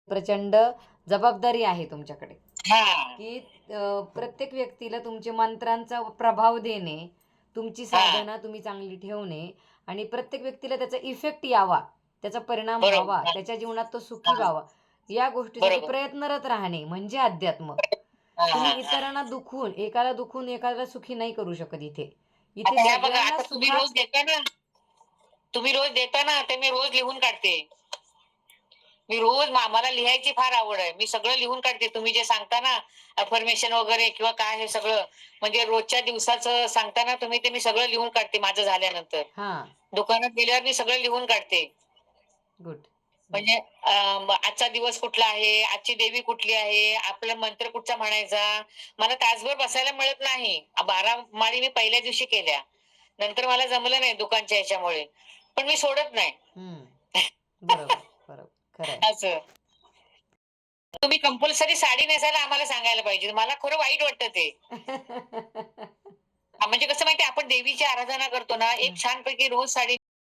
प्रचंड जबाबदारी आहे तुमच्याकडे, हां. की प्रत्येक व्यक्तीला तुमचे मंत्रांचा प्रभाव देणे, तुमची हां. साधना तुम्ही चांगली ठेवणे आणि प्रत्येक व्यक्तीला त्याचा इफेक्ट यावा, त्याचा परिणाम व्हावा, बरोबर. त्याच्या जीवनात तो सुखी हां, हां. व्हावा, या गोष्टीसाठी बरोबर. प्रयत्नरत राहणे म्हणजे अध्यात्म. हां, तुम्ही हां, हां. इतरांना दुखवून, एकाला दुखवून एकाला सुखी नाही करू शकत इथे. इथे आता ह्या बघा, सगळ्यांना आता तुम्ही सुखात रोज देता ना, ते मी रोज लिहून काढते. मी रोज मला लिहायची फार आवड आहे. मी सगळं लिहून काढते. तुम्ही जे सांगता ना, अफर्मेशन वगैरे किंवा काय हे सगळं, म्हणजे रोजच्या दिवसाचं सांगता ना तुम्ही, ते मी सगळं लिहून काढते माझं झाल्यानंतर. हां, दुकानात गेल्यावर मी सगळं लिहून काढते. गुड. हं. म्हणजे आजचा दिवस कुठला आहे, आजची देवी कुठली आहे, आपला मंत्र कुठचा म्हणायचा. मला तासभर बसायला मिळत नाही. 12 माळी मी पहिल्या दिवशी केल्या. नंतर मला जमलं नाही दुकानच्या ह्याच्यामुळे. पण मी सोडत नाही. हं. बरोबर, बरोबर. खरं आहे. असं. तुम्ही कंपल्सरी साडी नेसायला आम्हाला सांगायला पाहिजे. मला खरं वाईट वाटतं ते. म्हणजे कसं माहिती आपण देवीची आराधना करतो ना, एक छानपैकी रोज साडी